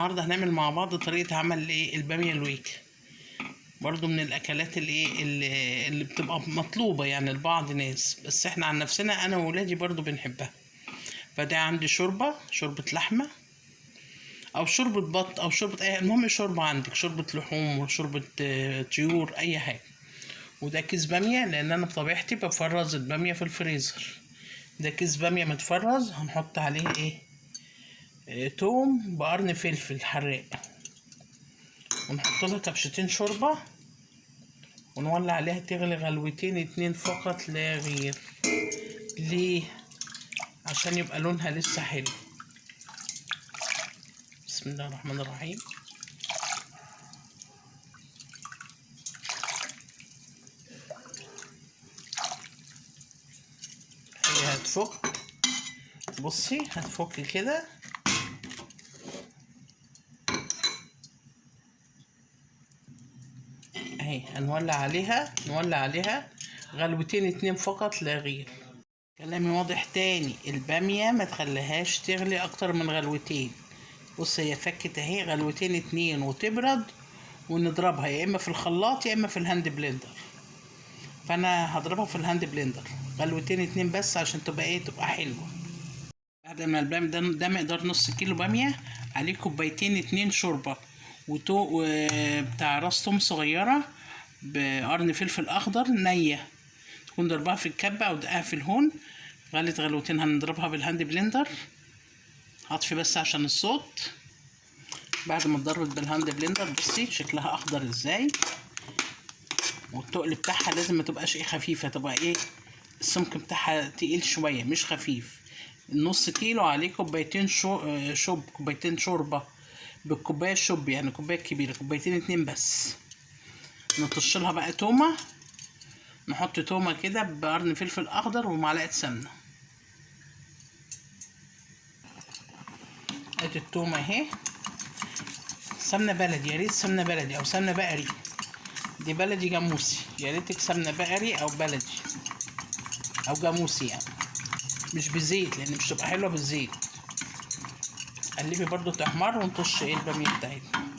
النهارده هنعمل مع بعض طريقة عمل البامية الويك. برضو من الاكلات اللي بتبقى مطلوبة يعني لبعض ناس، بس احنا عن نفسنا انا وولادي برضو بنحبها. فده عندي شوربة لحمة او شوربة بط او شوربة اي، المهم شوربة عندك، شوربة لحوم وشوربة طيور اي حاجة. وده كيس بامية لان انا بطبيعتي بفرز البامية في الفريزر. ده كيس بامية متفرز، هنحط عليه توم بقرن فلفل حراق، ونحط لها كبشتين شوربة، ونولع عليها تغلي غلوتين 2 فقط لا غير. ليه؟ عشان يبقى لونها لسه حلو. بسم الله الرحمن الرحيم. هي هتفك، بصي هتفك كده. اهي هنولع عليها غلوتين 2 فقط لا غير. كلامي واضح تاني، البامية ما تخليهاش تغلي اكتر من غلوتين. بص هي فكت اهي غلوتين 2 وتبرد، ونضربها يا اما في الخلاط يا اما في الهاند بلندر. فانا هضربها في الهاند بلندر غلوتين 2 بس عشان تبقى حلوه. بعد ما البامية ده مقدار نص كيلو باميه، عليه كوبايتين 2 شوربه، وبتاع راس توم صغيره بقرن فلفل اخضر نيه، تكون ضربها في الكبه او دقها في الهون. غلت غلوتين هنضربها بالهاند بلندر. هطفي بس عشان الصوت. بعد ما اتضربت بالهاند بلندر بصي شكلها اخضر ازاي، والتقل بتاعها لازم ما تبقاش خفيفه، تبقى السمك بتاعها تقيل شويه مش خفيف. النص كيلو عليه كوبايتين كوبايتين شوربه بالكوبايه الشوب، يعني كوبايه كبيره، كوبايتين 2 بس. نطش لها بقى تومه، نحط تومه كده بقرن فلفل اخضر ومعلقه سمنه. ادي التومه اهي، سمنه بلدي، يا ريت سمنه بلدي او سمنه بقري. دي بلدي جاموسي، يا ريتك سمنه بقري او بلدي او جاموسي يعني، مش بزيت لان مش تبقى حلوه بالزيت. قلبي برضو تحمر ونطش الباميه بتاعتنا.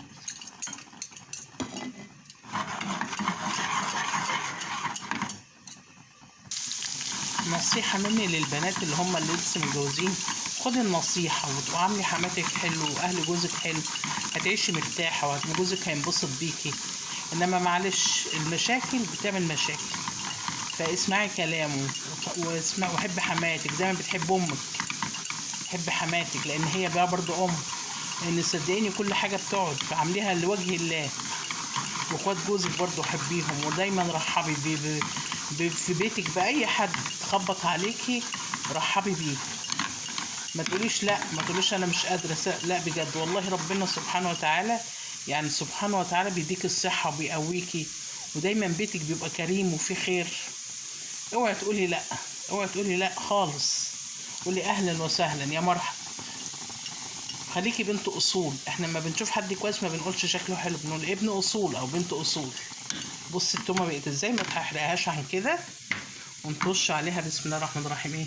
نصيحه مني للبنات اللي هم اللي لسه متجوزين، خدي النصيحه وتعاملي حماتك حلو واهل جوزك حلو، هتعيشي مرتاحه وجوزك هينبسط بيكي. انما معلش المشاكل بتعمل مشاكل، فاسمعي كلامه وحب حماتك زي ما بتحب امك. حب حماتك لان هي بقى برضو ام، لان صدقيني كل حاجه بتقعد، فعامليها لوجه الله. واخوات جوزك برضو حبيهم، ودايما رحبي في بيتك باي حد خبط عليكي، رحبي بيه. ما تقوليش لا، ما تقوليش انا مش قادره، لا بجد والله ربنا سبحانه وتعالى، يعني سبحانه وتعالى بيديك الصحه وبيقويكي، ودايما بيتك بيبقى كريم وفيه خير. اوعي تقولي لا، اوعي تقولي لا خالص. قولي اهلا وسهلا يا مرحبا. خليكي بنت اصول، احنا لما بنشوف حد كويس ما بنقولش شكله حلو، بنقول ابن اصول او بنت اصول. بصي التومه بقت ازاي، ما تحرقهاش عن كده. ونطش عليها بسم الله الرحمن الرحيم. ايه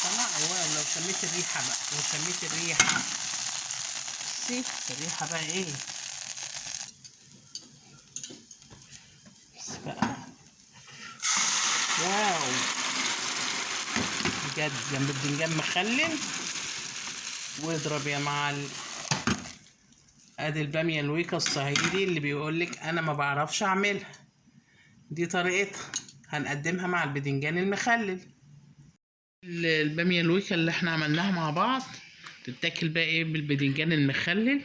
طلع اولا لو شميت الريحه بقى، لو شميت الريحه، بصي الريحه بقى ايه. بس بقى واو بجد، جنب البتنجان مخلل. واضرب يا معلم. ادي الباميه الويكا الصعيدي اللي بيقولك انا ما بعرفش اعملها، دي طريقتها. هنقدمها مع البدنجان المخلل. الباميه الويكا اللي احنا عملناها مع بعض تتاكل بقى بالبدنجان المخلل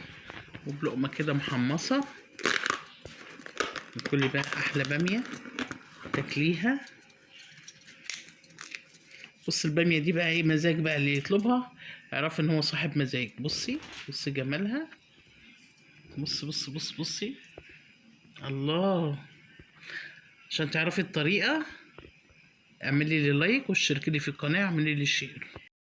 وبلقمه كده محمصه. وكلي بقى احلى باميه تاكليها. بص الباميه دي بقى مزاج بقى، اللي يطلبها اعرف ان هو صاحب مزاج. بصي بصي جمالها، بصي الله. عشان تعرفي الطريقه اعملي لي لايك واشتركي لي في القناه واعملي لي شير.